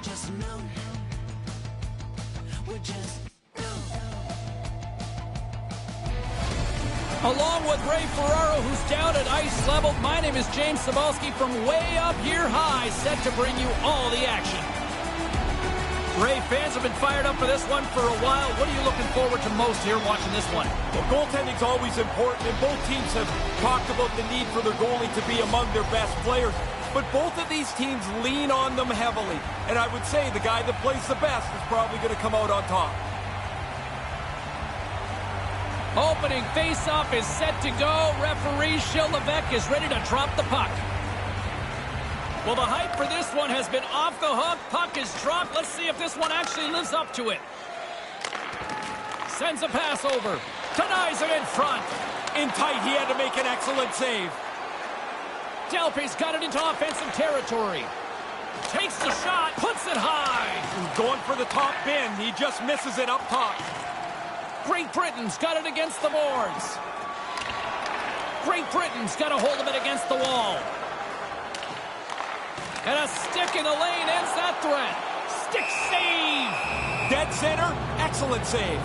just know. We just Along with Ray Ferraro, who's down at ice level, my name is James Cebulski from way up here high, set to bring you all the action. Ray, fans have been fired up for this one for a while. What are you looking forward to most here watching this one? Well, goaltending's always important, and both teams have talked about the need for their goalie to be among their best players. But both of these teams lean on them heavily. And I would say the guy that plays the best is probably going to come out on top. Opening face-off is set to go. Referee Shilevec is ready to drop the puck. Well, the hype for this one has been off the hook. Puck is dropped. Let's see if this one actually lives up to it. Sends a pass over. Denies it in front. In tight, he had to make an excellent save. Delpy's got it into offensive territory. Takes the shot, puts it high. He's going for the top bin. He just misses it up top. Great Britain's got it against the boards. Great Britain's got a hold of it against the wall. And a stick in the lane ends that threat. Stick save. Dead center, excellent save.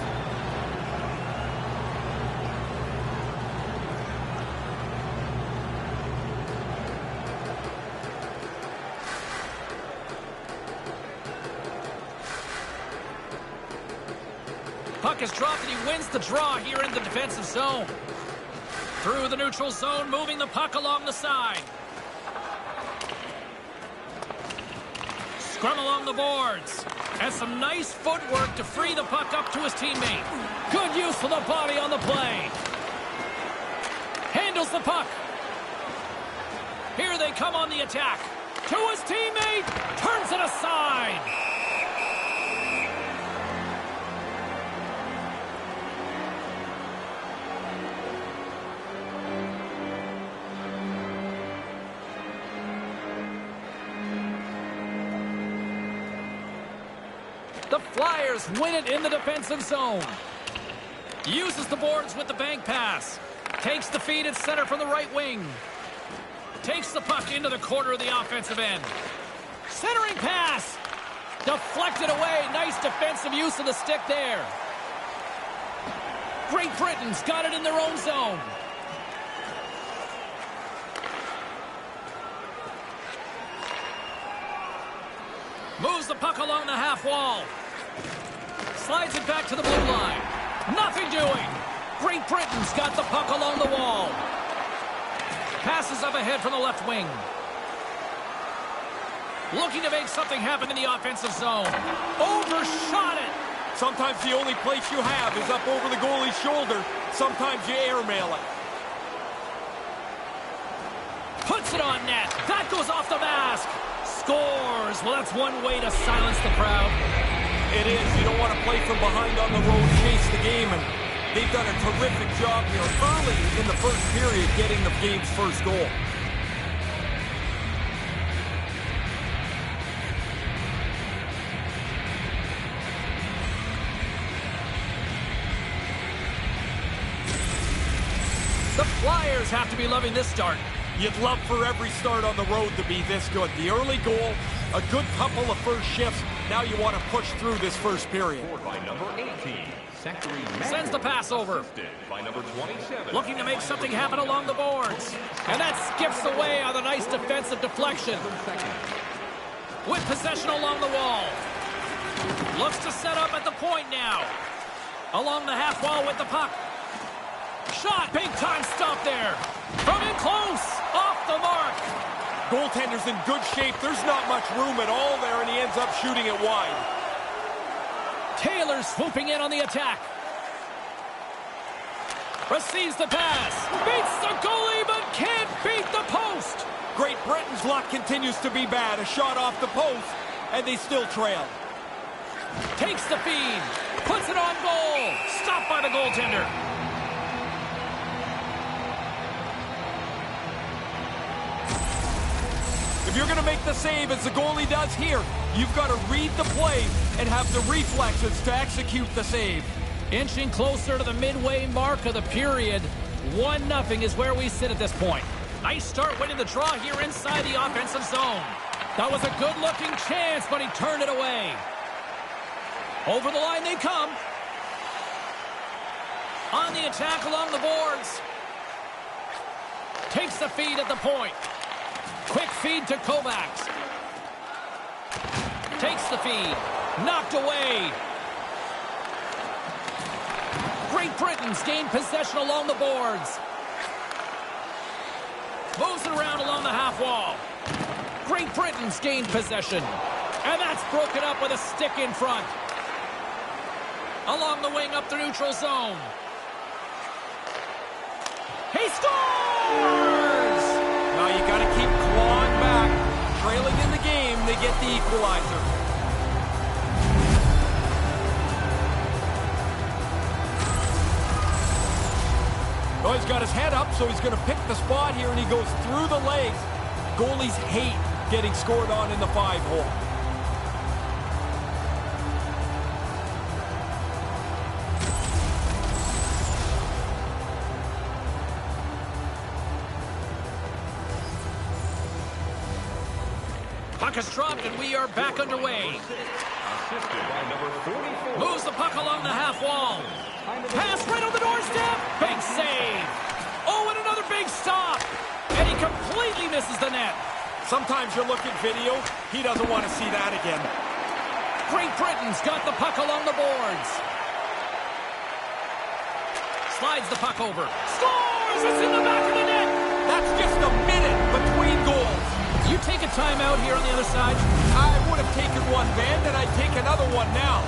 Puck is dropped and he wins the draw here in the defensive zone. Through the neutral zone, moving the puck along the side. Scrum along the boards. And some nice footwork to free the puck up to his teammate. Good use of the body on the play. Handles the puck. Here they come on the attack. To his teammate. Turns it aside. The Flyers win it in the defensive zone. Uses the boards with the bank pass. Takes the feed at center from the right wing. Takes the puck into the corner of the offensive end. Centering pass. Deflected away. Nice defensive use of the stick there. Great Britain's got it in their own zone. Moves the puck along the half wall. Slides it back to the blue line. Nothing doing. Great Britain's got the puck along the wall. Passes up ahead from the left wing. Looking to make something happen in the offensive zone. Overshot it. Sometimes the only place you have is up over the goalie's shoulder. Sometimes you airmail it. Puts it on net. That goes off the mask. Scores. Well, that's one way to silence the crowd. It is. You don't want to play from behind on the road, chase the game, and they've done a terrific job here early in the first period getting the game's first goal. The Flyers have to be loving this start. You'd love for every start on the road to be this good. The early goal, a good couple of first shifts. Now you want to push through this first period. By number 18, Sends the pass over. by number 27. Looking to make something happen along the boards. And that skips away on a nice defensive deflection. With possession along the wall. Looks to set up at the point now. Along the half wall with the puck. Shot. Big time stop there. From in close. Off the mark. Goaltender's in good shape. There's not much room at all there, and he ends up shooting it wide. Taylor swooping in on the attack. Receives the pass. Beats the goalie, but can't beat the post. Great Britain's luck continues to be bad. A shot off the post, and they still trail. Takes the feed. Puts it on goal. Stopped by the goaltender. If you're going to make the save as the goalie does here, you've got to read the play and have the reflexes to execute the save. Inching closer to the midway mark of the period. 1-0 is where we sit at this point. Nice start winning the draw here inside the offensive zone. That was a good-looking chance, but he turned it away. Over the line they come. On the attack along the boards. Takes the feed at the point. Quick feed to Kovacs. Takes the feed. Knocked away. Great Britain's gained possession along the boards. Moves it around along the half wall. Great Britain's gained possession. And that's broken up with a stick in front. Along the wing up the neutral zone. He scores! Now you got to keep clawing back. Trailing in the game, they get the equalizer. Oh, he's got his head up, so he's going to pick the spot here, and he goes through the legs. Goalies hate getting scored on in the 5-hole. Puck is dropped, and we are back underway. Moves the puck along the half wall. Pass right on the doorstep. Big save. Oh, and another big stop. And he completely misses the net. Sometimes you look at video, he doesn't want to see that again. Great Britain's got the puck along the boards. Slides the puck over. Scores! It's in the back of the net. That's just a minute between goals. You take a timeout here on the other side? I would have taken one then, and I'd take another one now.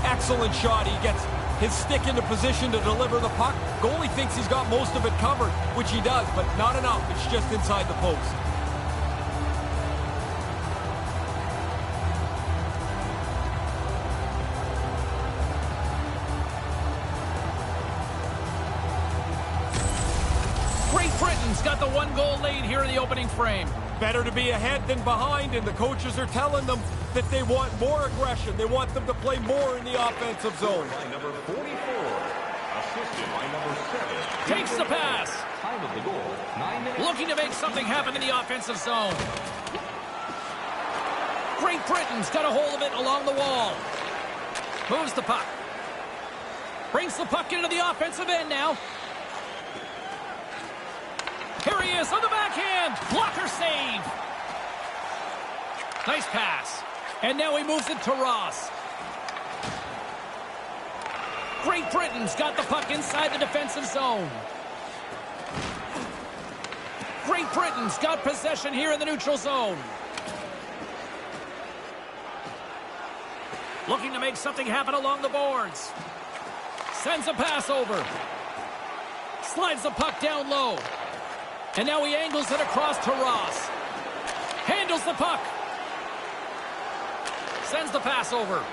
Excellent shot. He gets his stick into position to deliver the puck. Goalie thinks he's got most of it covered, which he does, but not enough. It's just inside the post. Great Britain's got the 1-goal lead here in the opening frame. Better to be ahead than behind, and the coaches are telling them that they want more aggression. They want them to play more in the offensive zone. By number 44, assisted by number 7. Takes the pass. Time of the goal, 9 minutes. Looking to make something happen in the offensive zone. Great Britain's got a hold of it along the wall. Moves the puck. Brings the puck into the offensive end now. Here he is on the backhand. Blocker save. Nice pass. And now he moves it to Ross. Great Britain's got the puck inside the defensive zone. Great Britain's got possession here in the neutral zone. Looking to make something happen along the boards. Sends a pass over. Slides the puck down low. And now he angles it across to Ross. Handles the puck. Sends the pass over.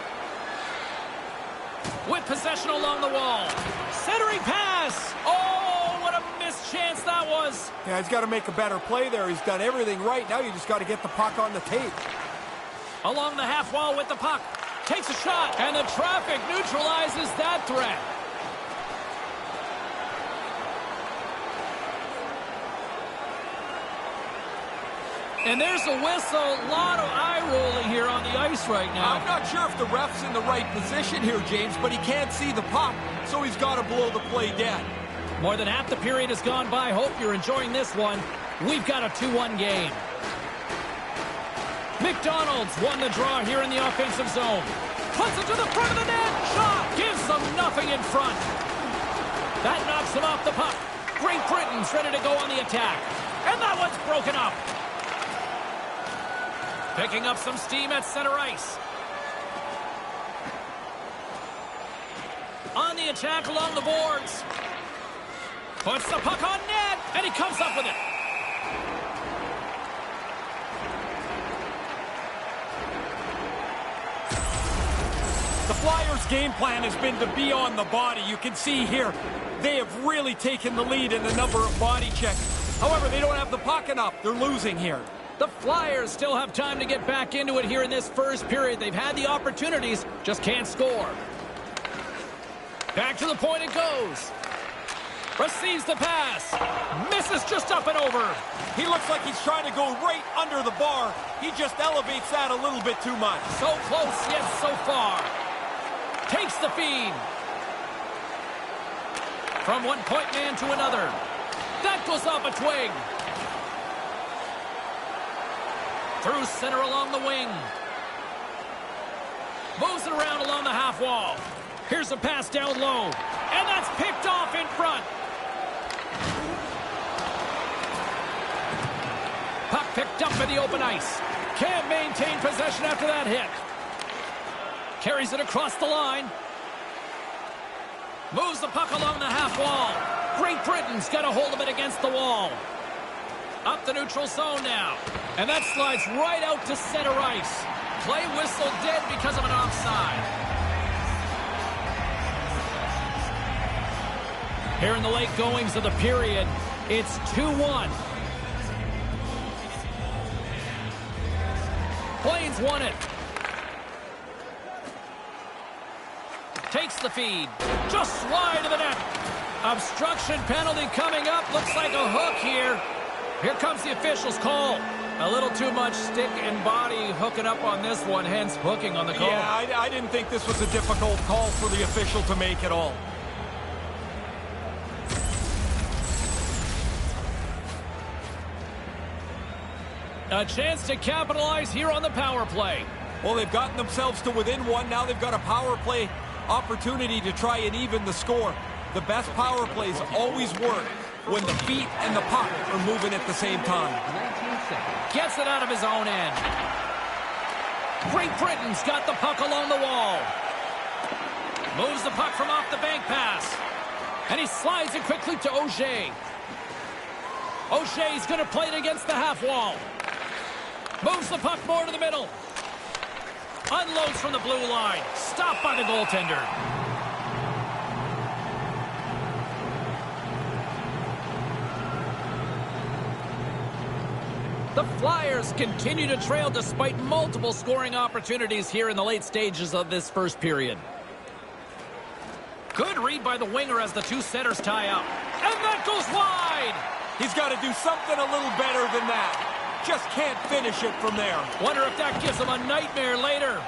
With possession along the wall. Centering pass. Oh, what a missed chance that was. Yeah, he's got to make a better play there. He's done everything right. Now you just got to get the puck on the tape. Along the half wall with the puck. Takes a shot. And the traffic neutralizes that threat. And there's a whistle. A lot of eye rolling here on the ice right now. I'm not sure if the ref's in the right position here, James, but he can't see the puck, so he's got to blow the play dead. More than half the period has gone by. Hope you're enjoying this one. We've got a 2-1 game. McDonald's won the draw here in the offensive zone. Puts it to the front of the net. Shot. Gives them nothing in front. That knocks them off the puck. Great Britain's ready to go on the attack. And that one's broken up. Picking up some steam at center ice. On the attack along the boards. Puts the puck on net, and he comes up with it. The Flyers' game plan has been to be on the body. You can see here, they have really taken the lead in the number of body checks. However, they don't have the puck enough. They're losing here. The Flyers still have time to get back into it here in this first period. They've had the opportunities, just can't score. Back to the point it goes. Receives the pass. Misses just up and over. He looks like he's trying to go right under the bar. He just elevates that a little bit too much. So close, yet so far. Takes the feed. From one point man to another. That goes off a twig. Through center along the wing. Moves it around along the half wall. Here's a pass down low. And that's picked off in front. Puck picked up in the open ice. Can't maintain possession after that hit. Carries it across the line. Moves the puck along the half wall. Great Britain's got a hold of it against the wall. Up the neutral zone now. And that slides right out to center ice. Play whistle dead because of an offside. Here in the late goings of the period, it's 2-1. Plains won it. Takes the feed. Just wide of the net. Obstruction penalty coming up. Looks like a hook here. Here comes the official's call. A little too much stick and body hooking up on this one, hence hooking on the call. Yeah, I didn't think this was a difficult call for the official to make at all. A chance to capitalize here on the power play. Well, they've gotten themselves to within one. Now they've got a power play opportunity to try and even the score. The best power plays always work when the feet and the puck are moving at the same time. Gets it out of his own end. Great Britain's got the puck along the wall. Moves the puck from off the bank pass. And he slides it quickly to Auger. Auger's going to play it against the half wall. Moves the puck more to the middle. Unloads from the blue line. Stopped by the goaltender. The Flyers continue to trail despite multiple scoring opportunities here in the late stages of this first period. Good read by the winger as the two centers tie up. And that goes wide! He's got to do something a little better than that. Just can't finish it from there. Wonder if that gives him a nightmare later.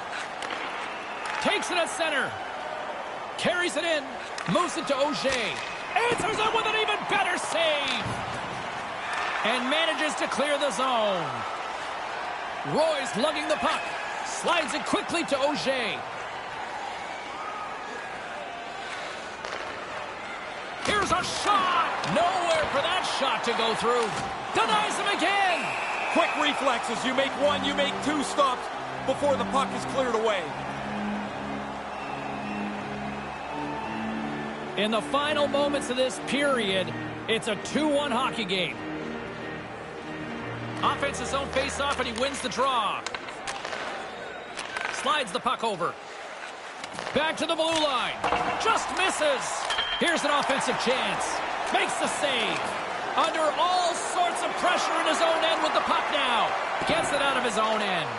Takes it at center. Carries it in. Moves it to Auger. Answers it with an even better save. And manages to clear the zone. Roy's lugging the puck. Slides it quickly to Auger. Here's a shot. Nowhere for that shot to go through. Denies him again. Quick reflexes. You make one, you make two stops before the puck is cleared away. In the final moments of this period, it's a 2-1 hockey game. Offense zone face-off, and he wins the draw. Slides the puck over. Back to the blue line. Just misses. Here's an offensive chance. Makes the save. Under all sorts of pressure in his own end with the puck now. Gets it out of his own end.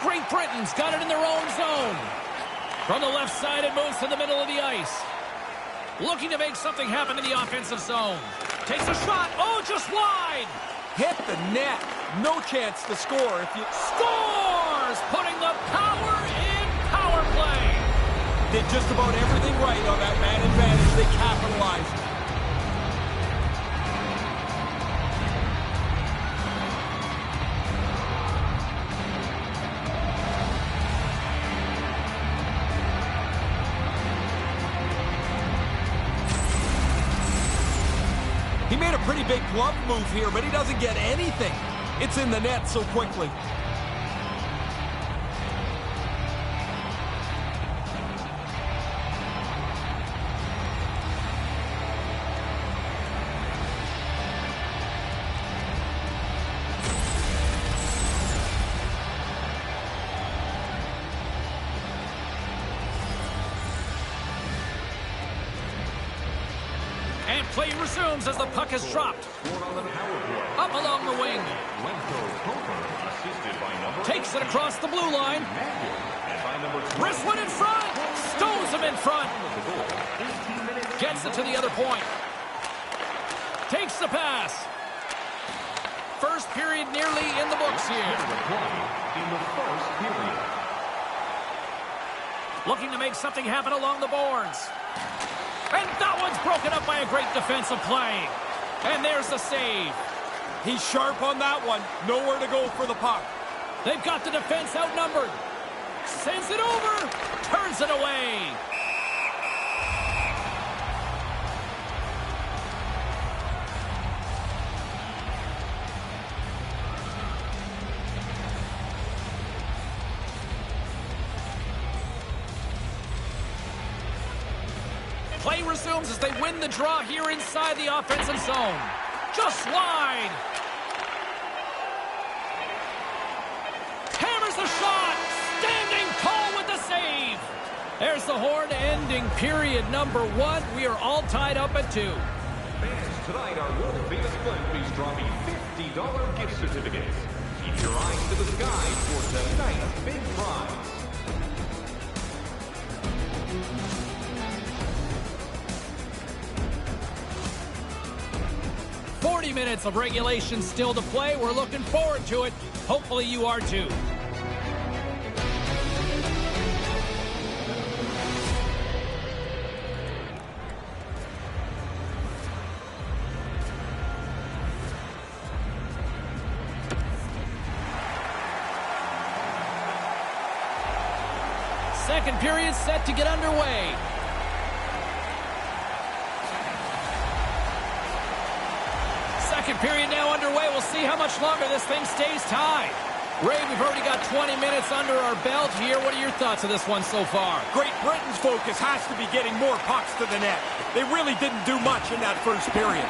Great Britain's got it in their own zone. From the left side, it moves to the middle of the ice. Looking to make something happen in the offensive zone. Takes a shot. Oh, just wide. Hit the net. No chance to score if you... Scores! Putting the power in power play. Did just about everything right on that man advantage. They capitalized. He made a pretty big glove move here, but he doesn't get anything. It's in the net so quickly. And play resumes as the puck is dropped. Up along the wing. Takes it across the blue line. Wristwood in front. Stows him in front. Gets it to the other point. Takes the pass. First period nearly in the books here. In the first period. Looking to make something happen along the boards. And that one's broken up by a great defensive play. And there's the save. He's sharp on that one. Nowhere to go for the puck. They've got the defense outnumbered. Sends it over. Turns it away. Play resumes as they win the draw here inside the offensive zone. Just wide. Hammers the shot. Standing tall with the save. There's the horn ending period number 1. We are all tied up at 2. Fans, tonight our world-famous Elepants dropping $50 gift certificates. Keep your eyes to the sky for tonight's big prize. Minutes of regulation still to play. We're looking forward to it. Hopefully you are too. Second period set to get underway. Second period now underway. We'll see how much longer this thing stays tied. Ray, we've already got 20 minutes under our belt here. What are your thoughts of this one so far? Great Britain's focus has to be getting more pucks to the net. They really didn't do much in that first period.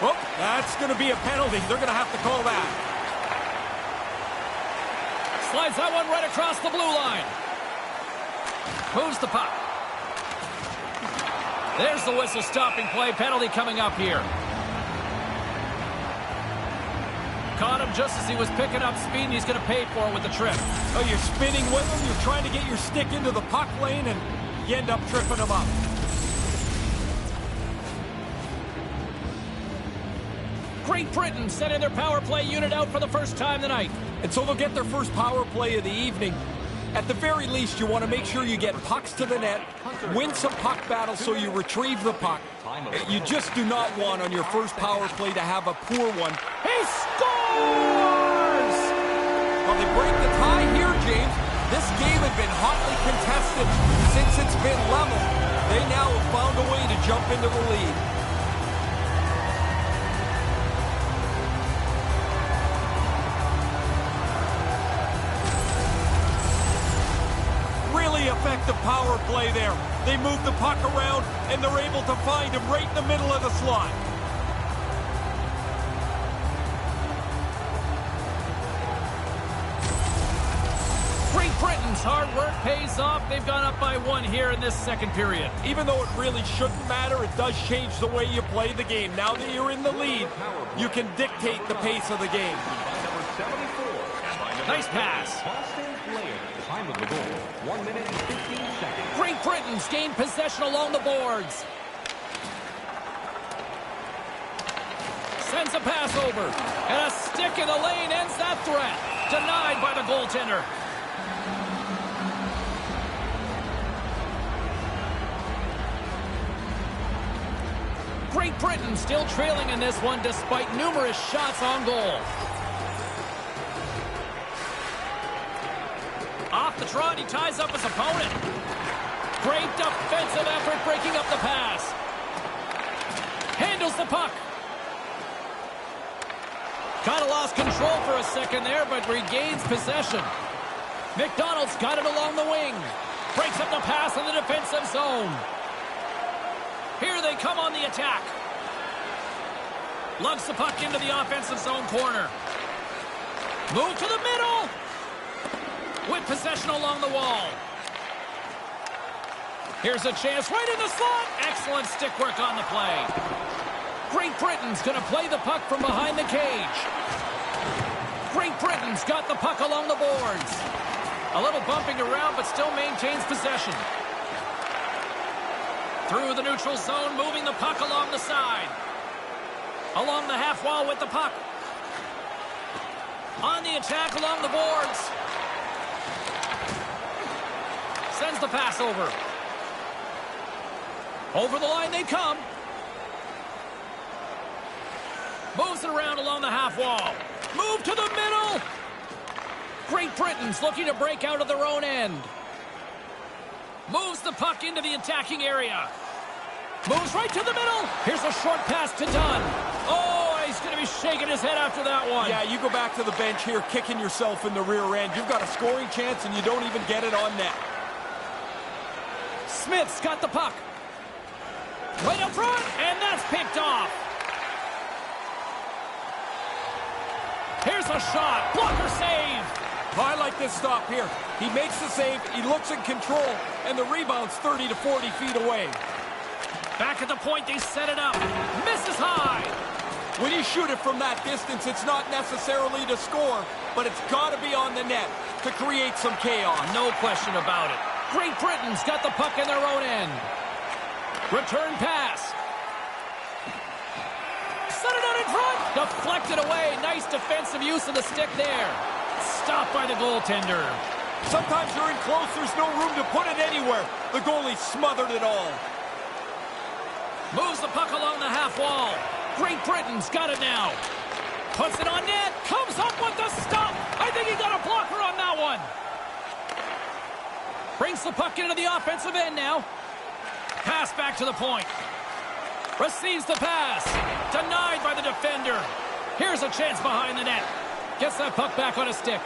Well, that's going to be a penalty. They're going to have to call that. Slides that one right across the blue line. Moves the puck. There's the whistle stopping play. Penalty coming up here. Caught him just as he was picking up speed, and he's going to pay for it with the trip. Oh, you're spinning with him. You're trying to get your stick into the puck lane, and you end up tripping him up. Great Britain sending their power play unit out for the first time tonight. And so they'll get their first power play of the evening. At the very least, you want to make sure you get pucks to the net, win some puck battles so you retrieve the puck. You just do not want on your first power play to have a poor one. He scores! Well, they break the tie here, James. This game had been hotly contested since it's been level. They now have found a way to jump into the lead. Really effective power play there. They move the puck around, and they're able to find him right in the middle of the slot. Great Britain's hard work pays off. They've gone up by 1 here in this second period. Even though it really shouldn't matter, it does change the way you play the game. Now that you're in the lead, you can dictate the pace of the game. Nice pass. Time of the goal, 1 minute and 15 seconds. Great Britain's gained possession along the boards. Sends a pass over. And a stick in the lane ends that threat. Denied by the goaltender. Great Britain still trailing in this one despite numerous shots on goal. Off the trot, he ties up his opponent. Great defensive effort breaking up the pass. Handles the puck. Kind of lost control for a second there, but regains possession. McDonald's got it along the wing. Breaks up the pass in the defensive zone. Here they come on the attack. Lugs the puck into the offensive zone corner. Move to the middle. With possession along the wall. Here's a chance right in the slot. Excellent stick work on the play. Great Britain's going to play the puck from behind the cage. Great Britain's got the puck along the boards. A little bumping around, but still maintains possession. Through the neutral zone, moving the puck along the side. Along the half wall with the puck. On the attack along the boards. Sends the pass over. Over the line they come. Moves it around along the half wall. Move to the middle. Great Britain's looking to break out of their own end. Moves the puck into the attacking area. Moves right to the middle. Here's a short pass to Dunn. Oh, he's going to be shaking his head after that one. Yeah, you go back to the bench here, kicking yourself in the rear end. You've got a scoring chance, and you don't even get it on net. Smith's got the puck. Right up front, and that's picked off. Here's a shot. Blocker save. I like this stop here. He makes the save, he looks in control, and the rebound's 30 to 40 feet away. Back at the point, they set it up. Misses high. When you shoot it from that distance, it's not necessarily to score, but it's got to be on the net to create some chaos. No question about it. Great Britain's got the puck in their own end. Return pass. Set it out in front. Deflected away. Nice defensive use of the stick there. Stopped by the goaltender. Sometimes you're in close, there's no room to put it anywhere. The goalie smothered it all. Moves the puck along the half wall. Great Britain's got it now. Puts it on net. Comes up with the stop. I think he got a blocker on that one. Brings the puck into the offensive end now. Pass back to the point. Receives the pass. Denied by the defender. Here's a chance behind the net. Gets that puck back on a stick.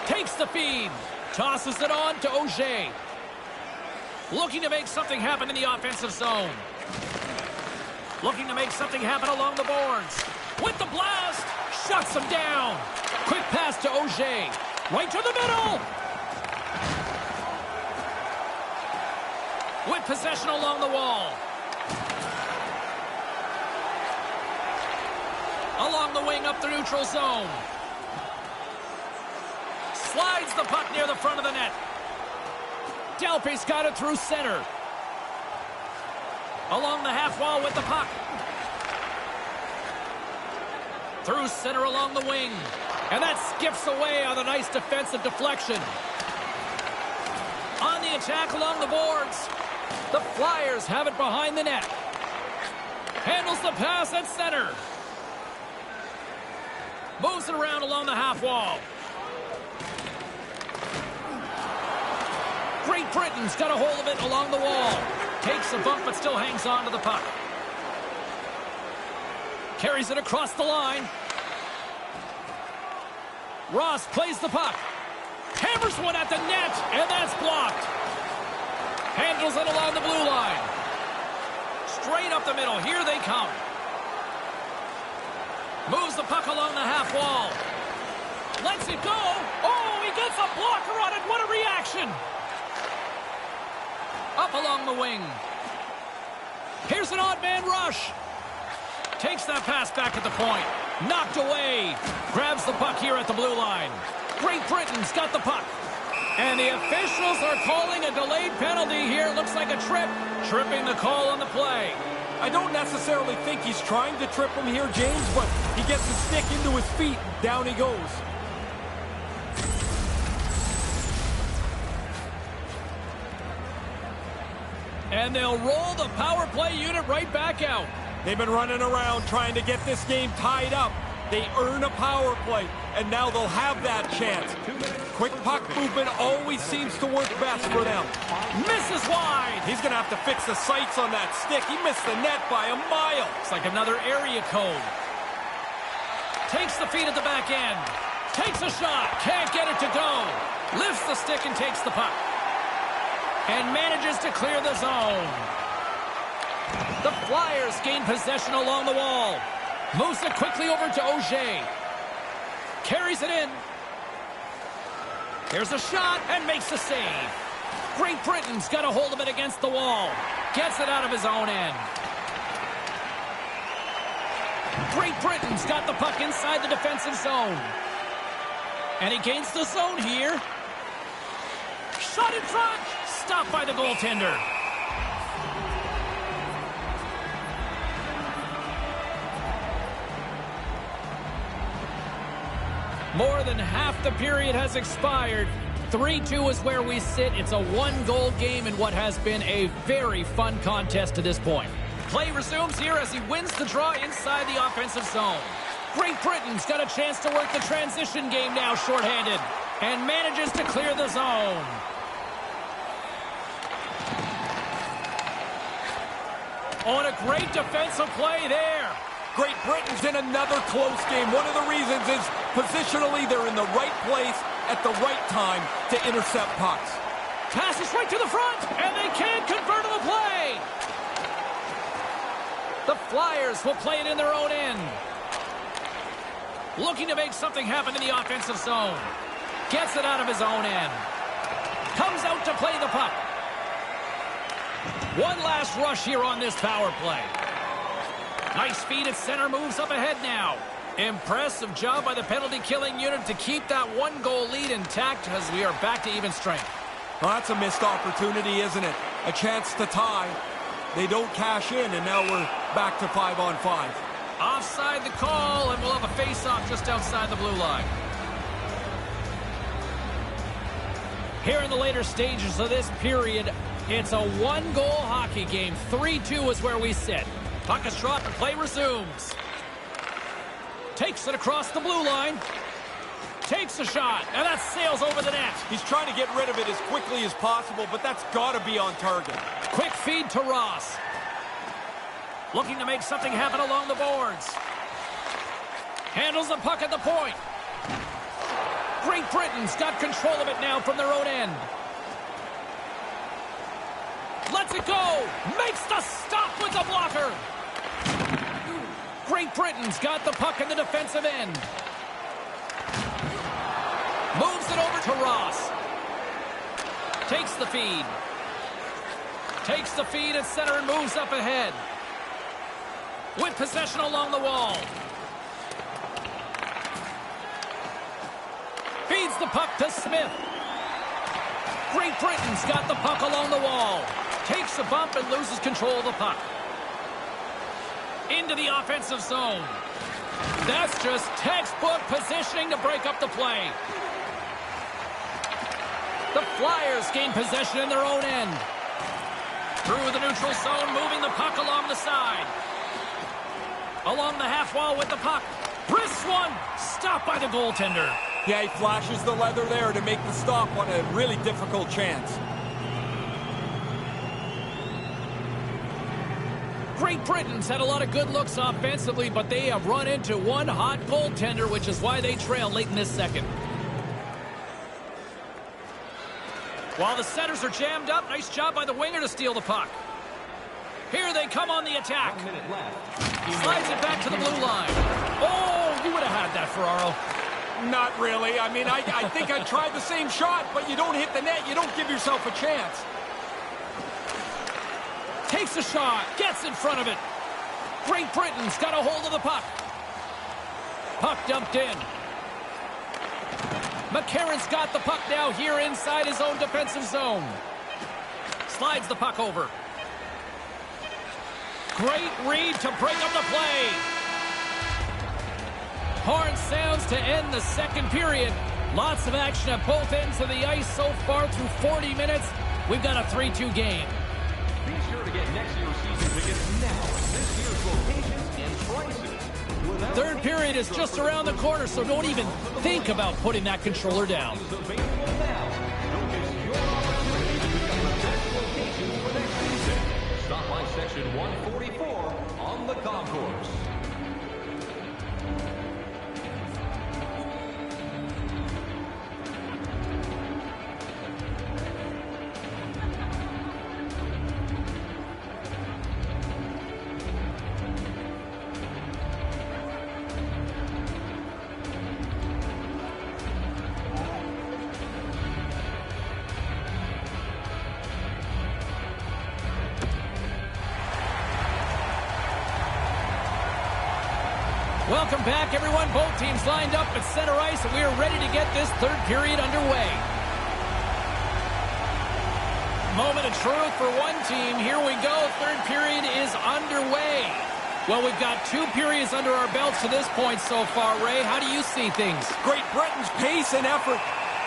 Takes the feed. Tosses it on to Auger. Looking to make something happen in the offensive zone. Looking to make something happen along the boards. With the blast. Shuts him down. Quick pass to Auger. Right to the middle. With possession along the wall. Along the wing up the neutral zone. Slides the puck near the front of the net. Delpy's got it through center. Along the half wall with the puck. Through center along the wing. And that skips away on a nice defensive deflection. On the attack along the boards. The Flyers have it behind the net. Handles the pass at center. Moves it around along the half wall. Great Britain's got a hold of it along the wall. Takes a bump but still hangs on to the puck. Carries it across the line. Ross plays the puck. Hammers one at the net, and that's blocked. Handles it along the blue line. Straight up the middle. Here they come. Moves the puck along the half wall. Lets it go. Oh, he gets a blocker on it. What a reaction. Up along the wing. Here's an odd man rush. Takes that pass back at the point. Knocked away. Grabs the puck here at the blue line. Great Britain's got the puck. And the officials are calling a delayed penalty here. Looks like a trip. Tripping the call on the play. I don't necessarily think he's trying to trip him here, James, but he gets the stick into his feet. Down he goes. And they'll roll the power play unit right back out. They've been running around trying to get this game tied up. They earn a power play, and now they'll have that chance. Quick puck movement always seems to work best for them. Misses wide. He's going to have to fix the sights on that stick. He missed the net by a mile. It's like another area code. Takes the feed at the back end. Takes a shot. Can't get it to go. Lifts the stick and takes the puck. And manages to clear the zone. The Flyers gain possession along the wall. Moves it quickly over to Auger. Carries it in. Here's a shot and makes the save. Great Britain's got a hold of it against the wall. Gets it out of his own end. Great Britain's got the puck inside the defensive zone. And he gains the zone here. Shot in front. Stopped by the goaltender. More than half the period has expired. 3-2 is where we sit. It's a one-goal game in what has been a very fun contest to this point. Play resumes here as he wins the draw inside the offensive zone. Great Britain's got a chance to work the transition game now shorthanded and manages to clear the zone. On a great defensive play there. Great Britain's in another close game. One of the reasons is positionally they're in the right place at the right time to intercept pucks. Passes right to the front, and they can't convert on the play. The Flyers will play it in their own end. Looking to make something happen in the offensive zone. Gets it out of his own end. Comes out to play the puck. One last rush here on this power play. Nice feed at center, moves up ahead now. Impressive job by the penalty-killing unit to keep that one-goal lead intact as we are back to even strength. Well, that's a missed opportunity, isn't it? A chance to tie. They don't cash in, and now we're back to 5-on-5. Offside the call, and we'll have a face-off just outside the blue line. Here in the later stages of this period, it's a one-goal hockey game. 3-2 is where we sit. Puck is dropped and play resumes. Takes it across the blue line. Takes a shot, and that sails over the net. He's trying to get rid of it as quickly as possible, but that's got to be on target. Quick feed to Ross. Looking to make something happen along the boards. Handles the puck at the point. Great Britain's got control of it now from their own end. Lets it go. Makes the stop with the blocker. Great Britain's got the puck in the defensive end. Moves it over to Ross. Takes the feed. Takes the feed at center and moves up ahead. With possession along the wall. Feeds the puck to Smith. Great Britain's got the puck along the wall. Takes a bump and loses control of the puck. Into the offensive zone. That's just textbook positioning to break up the play. The Flyers gain possession in their own end. Through the neutral zone, moving the puck along the side. Along the half wall with the puck. Wrists one. Stopped by the goaltender. Yeah, he flashes the leather there to make the stop on a really difficult chance. Great Britain's had a lot of good looks offensively, but they have run into one hot goaltender, which is why they trail late in this second. While the centers are jammed up, nice job by the winger to steal the puck. Here they come on the attack. Slides it back to the blue line. Oh, you would have had that, Ferraro. Not really. I mean, I think I tried the same shot, but you don't hit the net. You don't give yourself a chance. Takes a shot. Gets in front of it. Great Britain's got a hold of the puck. Puck dumped in. McCarron's got the puck now here inside his own defensive zone. Slides the puck over. Great read to break up the play. Horn sounds to end the second period. Lots of action at both ends of the ice so far through 40 minutes. We've got a 3-2 game. Be sure to get next year's season tickets now at this year's locations and prices. Third period is just around the corner, so don't even think about putting that controller down. Available now. Don't miss your opportunity to become the best location for next season. Stop by section 144 on the concourse. Welcome back, everyone. Both teams lined up at center ice, and we are ready to get this third period underway. Moment of truth for one team. Here we go. Third period is underway. Well, we've got 2 periods under our belts to this point so far. Ray, how do you see things? Great Britain's pace and effort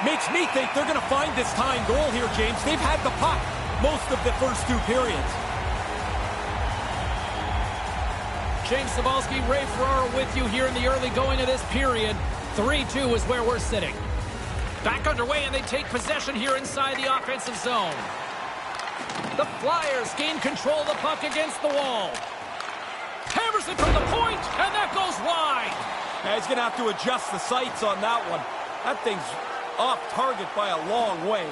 makes me think they're going to find this tying goal here, James. They've had the puck most of the first 2 periods. James Cybulski, Ray Ferraro with you here in the early going of this period. 3-2 is where we're sitting. Back underway, and they take possession here inside the offensive zone. The Flyers gain control of the puck against the wall. Hammers it from the point, and that goes wide. Yeah, he's going to have to adjust the sights on that one. That thing's off target by a long way.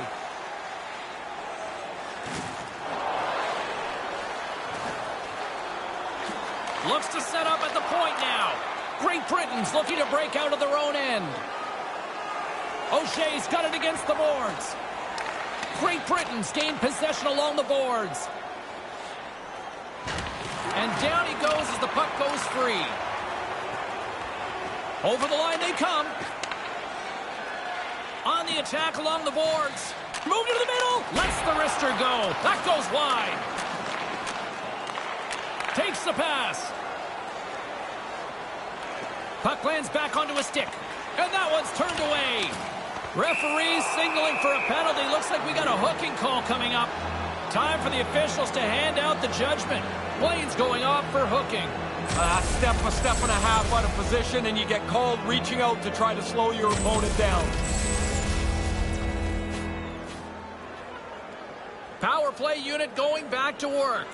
Looks to set up at the point now. Great Britain's looking to break out of their own end. O'Shea's got it against the boards. Great Britain's gained possession along the boards. And down he goes as the puck goes free. Over the line they come. On the attack along the boards. Move to the middle. Lets the wrister go. That goes wide. Takes the pass. Puck lands back onto a stick. And that one's turned away. Referee signaling for a penalty. Looks like we got a hooking call coming up. Time for the officials to hand out the judgment. Blades going off for hooking. A step and a half out of position, and you get called reaching out to try to slow your opponent down. Power play unit going back to work.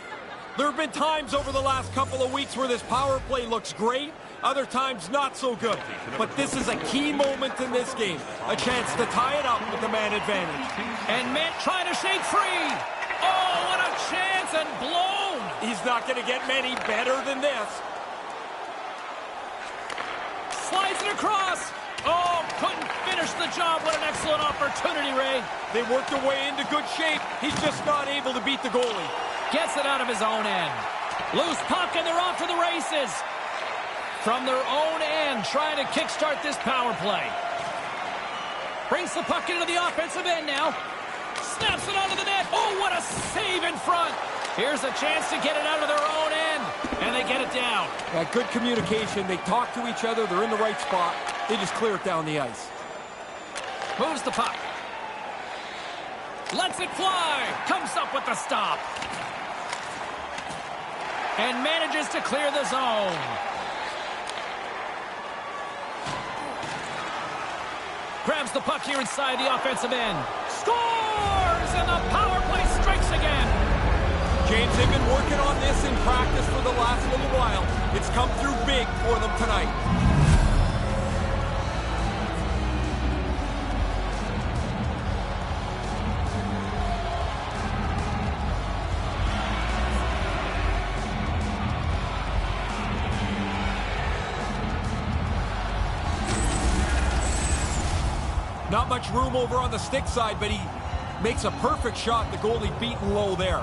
There have been times over the last couple of weeks where this power play looks great, other times not so good. But this is a key moment in this game. A chance to tie it up with the man advantage. And Mint trying to shake free. Oh, what a chance, and blown. He's not going to get many better than this. Slides it across. Oh, couldn't finish the job. What an excellent opportunity, Ray. They worked their way into good shape. He's just not able to beat the goalie. Gets it out of his own end. Loose puck, and they're off to the races. From their own end, trying to kickstart this power play. Brings the puck into the offensive end now. Snaps it onto the net. Oh, what a save in front. Here's a chance to get it out of their own end. And they get it down. Yeah, good communication. They talk to each other. They're in the right spot. They just clear it down the ice. Moves the puck. Lets it fly. Comes up with the stop. And manages to clear the zone. Grabs the puck here inside the offensive end. Scores! And the power play strikes again. James, they've been working on this in practice for the last little while. It's come through big for them tonight. Not much room over on the stick side, but he makes a perfect shot. The goalie beaten low there.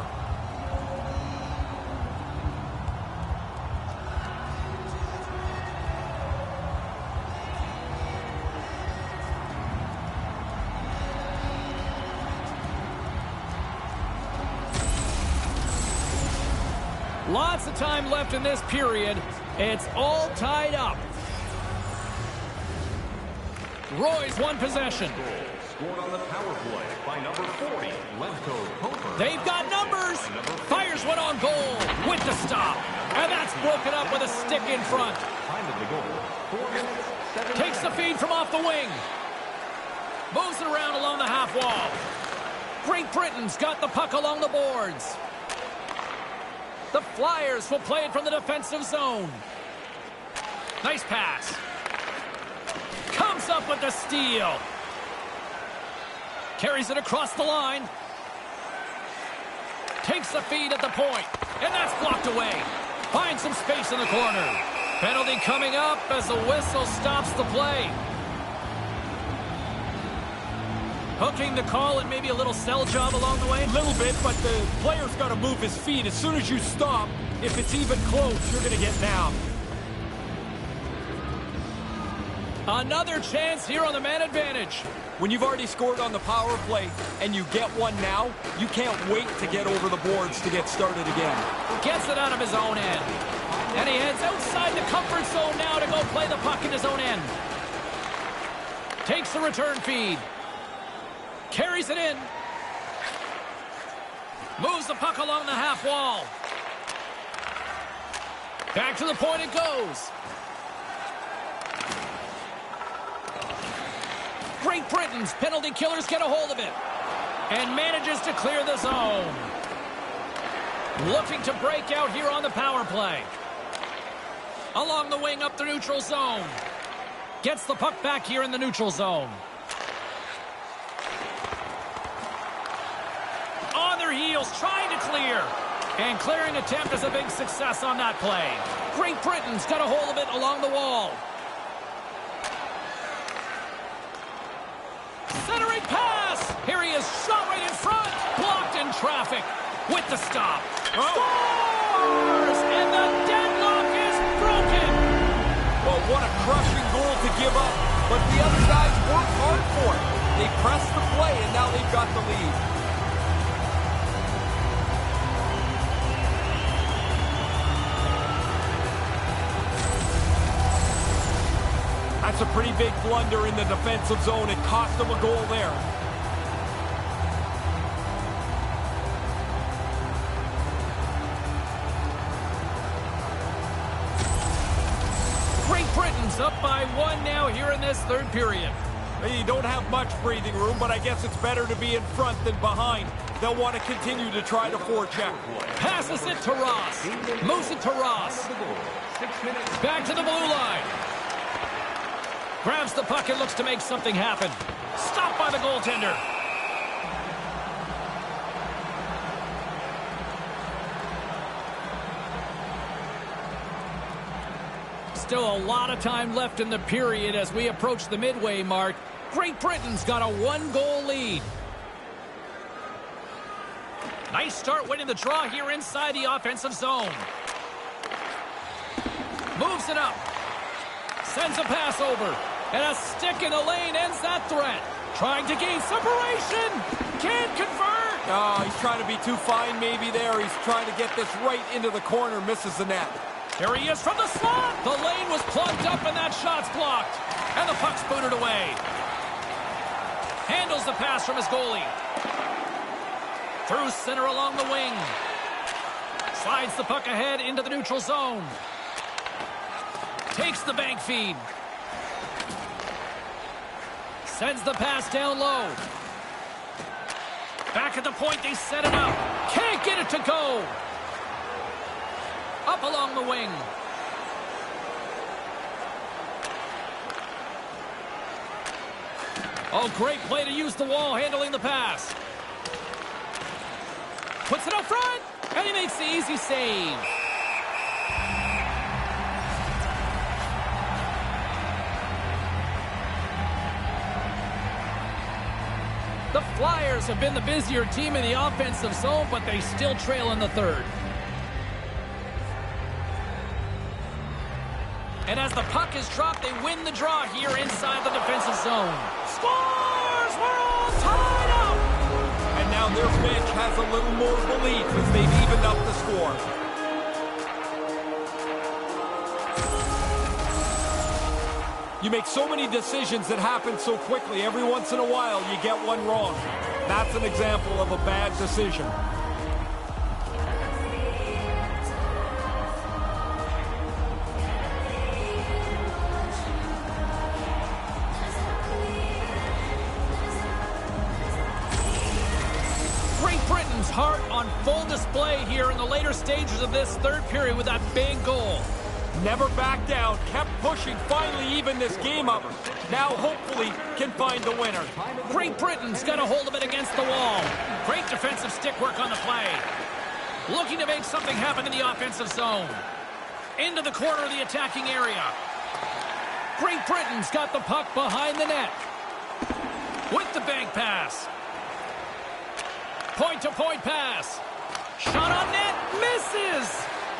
Lots of time left in this period. It's all tied up. Roy's won possession. Scored on the power play by number 40, Lemko Koper. They've got numbers. Fires one on goal with the stop. And that's broken up with a stick in front. Time of the goal, 4 minutes, 7 Takes the feed from off the wing. Moves it around along the half wall. Great Britain's got the puck along the boards. The Flyers will play it from the defensive zone. Nice pass. Comes up with the steal. Carries it across the line. Takes the feed at the point. And that's blocked away. Finds some space in the corner. Penalty coming up as the whistle stops the play. Hooking the call and maybe a little sell job along the way? A little bit, but the player's got to move his feet. As soon as you stop, if it's even close, you're going to get nabbed. Another chance here on the man advantage. When you've already scored on the power play and you get one now, you can't wait to get over the boards to get started again. Gets it out of his own end. And he heads outside the comfort zone now to go play the puck in his own end. Takes the return feed. Carries it in. Moves the puck along the half wall. Back to the point it goes. Great Britain's penalty killers get a hold of it. And manages to clear the zone. Looking to break out here on the power play. Along the wing up the neutral zone. Gets the puck back here in the neutral zone. On their heels, trying to clear. And clearing attempt is a big success on that play. Great Britain's got a hold of it along the wall. Centering pass. Here he is, shot right in front. Blocked in traffic with the stop. Scores! And the deadlock is broken. Well, what a crushing goal to give up. But the other guys worked hard for it. They pressed the play, and now they've got the lead. That's a pretty big blunder in the defensive zone. It cost them a goal there. Great Britain's up by one now here in this third period. You don't have much breathing room, but I guess it's better to be in front than behind. They'll want to continue to try to forecheck. Passes it to Ross. Moves it to Ross. Back to the blue line. Grabs the puck and looks to make something happen. Stopped by the goaltender. Still a lot of time left in the period as we approach the midway mark. Great Britain's got a one-goal lead. Nice start winning the draw here inside the offensive zone. Moves it up. Sends a pass over. And a stick in the lane ends that threat. Trying to gain separation. Can't convert. Oh, he's trying to be too fine maybe there. He's trying to get this right into the corner. Misses the net. Here he is from the slot. The lane was plugged up and that shot's blocked. And the puck's booted away. Handles the pass from his goalie. Through center along the wing. Slides the puck ahead into the neutral zone. Takes the bank feed. Sends the pass down low. Back at the point, they set it up. Can't get it to go. Up along the wing. Oh, great play to use the wall, handling the pass. Puts it up front, and he makes the easy save. The Flyers have been the busier team in the offensive zone, but they still trail in the third. And as the puck is dropped, they win the draw here inside the defensive zone. Scores! We're all tied up! And now their bench has a little more belief as they've evened up the score. You make so many decisions that happen so quickly. Every once in a while, you get one wrong. That's an example of a bad decision. Great Britain's heart on full display here in the later stages of this third period with that big goal. Never backed down, kept pushing, finally evened this game up. Now hopefully can find the winner. Great Britain's got a hold of it against the wall. Great defensive stick work on the play. Looking to make something happen in the offensive zone. Into the corner of the attacking area. Great Britain's got the puck behind the net. With the bank pass. Point-to-point pass. Shot on net, misses.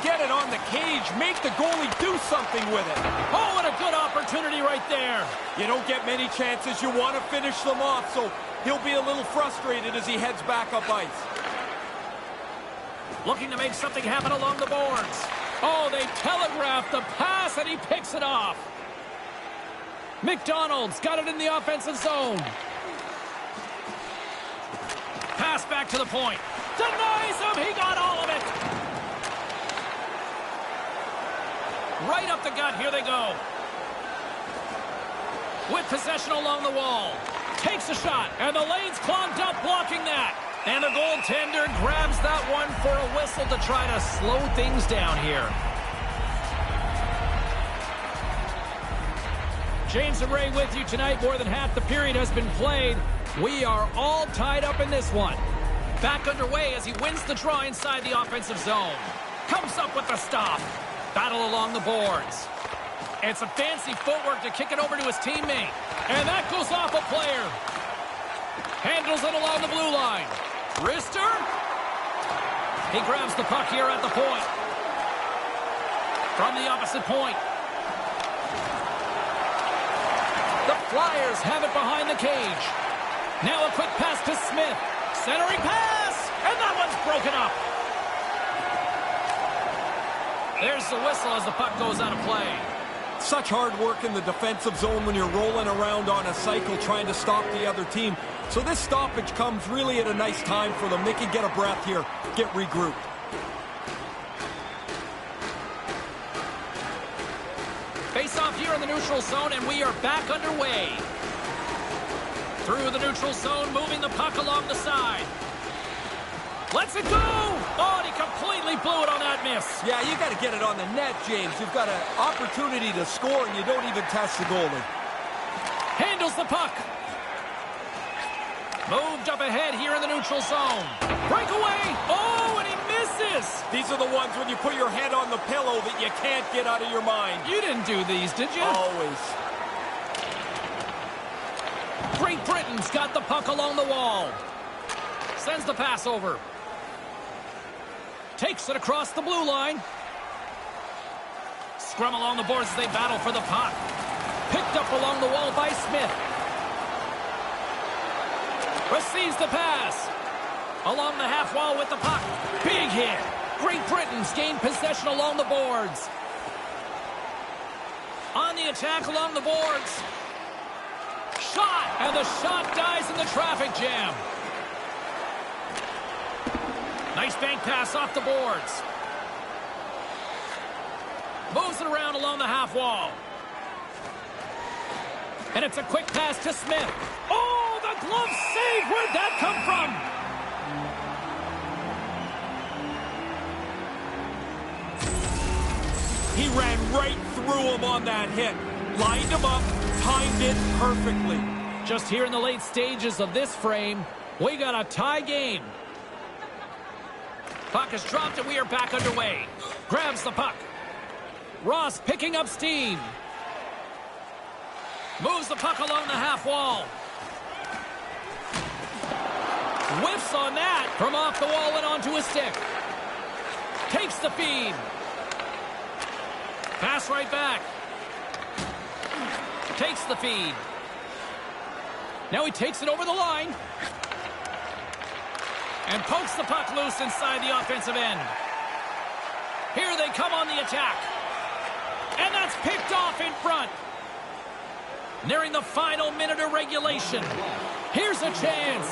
Get it on the cage. Make the goalie do something with it. Oh, what a good opportunity right there. You don't get many chances. You want to finish them off, so he'll be a little frustrated as he heads back up ice. Looking to make something happen along the boards. Oh, they telegraphed the pass, and he picks it off. McDonald's got it in the offensive zone. Pass back to the point. Denies him. He got all of it. Right up the gut. Here they go. With possession along the wall. Takes a shot. And the lane's clogged up blocking that. And the goaltender grabs that one for a whistle to try to slow things down here. James and Ray with you tonight. More than half the period has been played. We are all tied up in this one. Back underway as he wins the draw inside the offensive zone. Comes up with the stop. Battle along the boards. And some fancy footwork to kick it over to his teammate. And that goes off a player. Handles it along the blue line. Wrister. He grabs the puck here at the point. From the opposite point. The Flyers have it behind the cage. Now a quick pass to Smith. Centering pass. And that one's broken up. There's the whistle as the puck goes out of play. Such hard work in the defensive zone when you're rolling around on a cycle trying to stop the other team. So this stoppage comes really at a nice time for them. They can get a breath here, get regrouped. Face off here in the neutral zone, and we are back underway. Through the neutral zone, moving the puck along the side. Lets it go! Oh, and he completely blew it on that miss. Yeah, you got to get it on the net, James. You've got an opportunity to score, and you don't even test the goalie. Handles the puck. Moved up ahead here in the neutral zone. Breakaway! Oh, and he misses! These are the ones when you put your head on the pillow that you can't get out of your mind. You didn't do these, did you? Always. Great Britain's got the puck along the wall. Sends the pass over. Takes it across the blue line. Scrum along the boards as they battle for the puck. Picked up along the wall by Smith. Receives the pass. Along the half wall with the puck. Big hit. Great Britain's gained possession along the boards. On the attack along the boards. Shot! And the shot dies in the traffic jam. Nice bank pass off the boards. Moves it around along the half wall. And it's a quick pass to Smith. Oh, the glove save! Where'd that come from? He ran right through him on that hit. Lined him up, timed it perfectly. Just here in the late stages of this frame, we got a tie game. Puck is dropped and we are back underway. Grabs the puck. Ross picking up steam. Moves the puck along the half wall. Whiffs on that from off the wall and onto his stick. Takes the feed. Pass right back. Takes the feed. Now he takes it over the line. And pokes the puck loose inside the offensive end. Here they come on the attack. And that's picked off in front. Nearing the final minute of regulation. Here's a chance.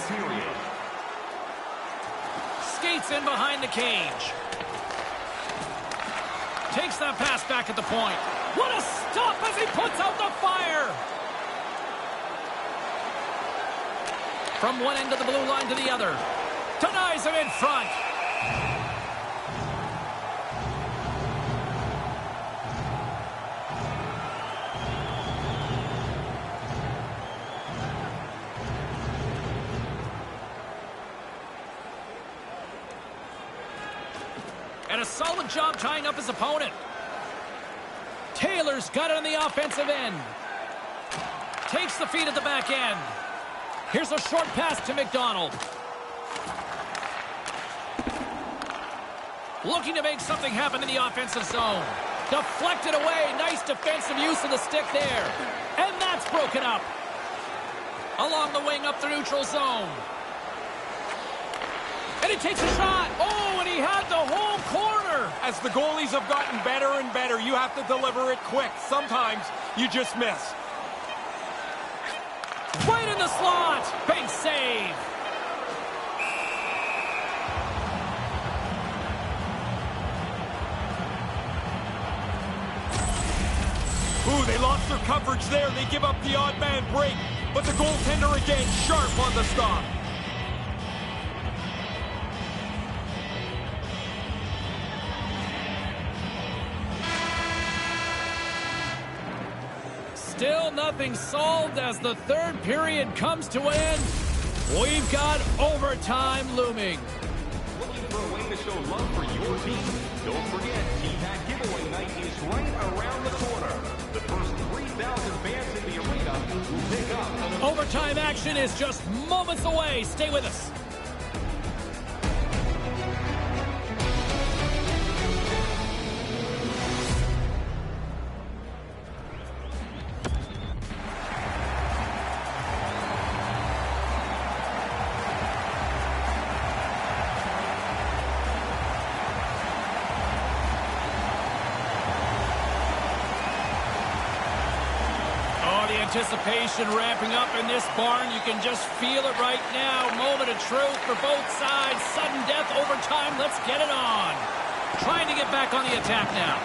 Skates in behind the cage. Takes that pass back at the point. What a stop as he puts out the fire. From one end of the blue line to the other. Denies him in front. And a solid job tying up his opponent. Taylor's got it on the offensive end. Takes the feed at the back end. Here's a short pass to McDonald. Looking to make something happen in the offensive zone. Deflected away. Nice defensive use of the stick there. And that's broken up. Along the wing up the neutral zone. And he takes a shot. Oh, and he had the whole corner. As the goalies have gotten better and better, you have to deliver it quick. Sometimes you just miss. Right in the slot. Big save. Ooh, they lost their coverage there. They give up the odd man break. But the goaltender again, sharp on the stop. Still nothing solved as the third period comes to an end. We've got overtime looming. Looking for a way to show love for your team? Don't forget, Team Pack Giveaway Night is right around the corner. The first 3,000 fans in the arena will pick up. Overtime action is just moments away. Stay with us. Anticipation ramping up in this barn. You can just feel it right now. Moment of truth for both sides. Sudden death, overtime. Let's get it on. Trying to get back on the attack now.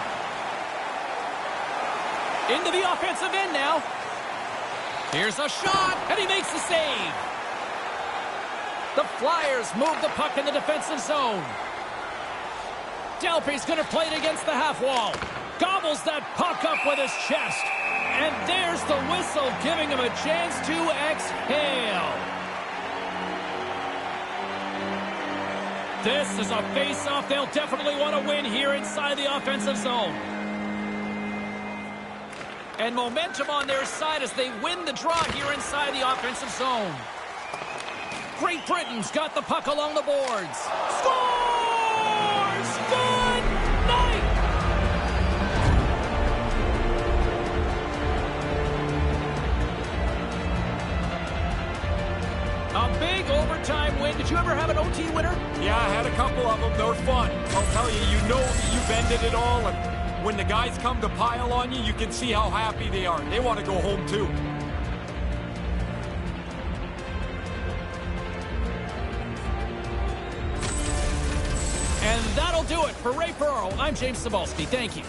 Into the offensive end now. Here's a shot, and he makes the save. The Flyers move the puck in the defensive zone. Delpy's going to play it against the half wall. Gobbles that puck up with his chest. And there's the whistle, giving him a chance to exhale. This is a face-off they'll definitely want to win here inside the offensive zone. And momentum on their side as they win the draw here inside the offensive zone. Great Britain's got the puck along the boards. Scores! Good night! A big overtime win. Did you ever have an OT winner? Yeah, I had a couple of them. They're fun. I'll tell you, you know that you've ended it all, and when the guys come to pile on you, you can see how happy they are. They want to go home, too. And that'll do it for Ray Pearl. I'm James Cebulski. Thank you.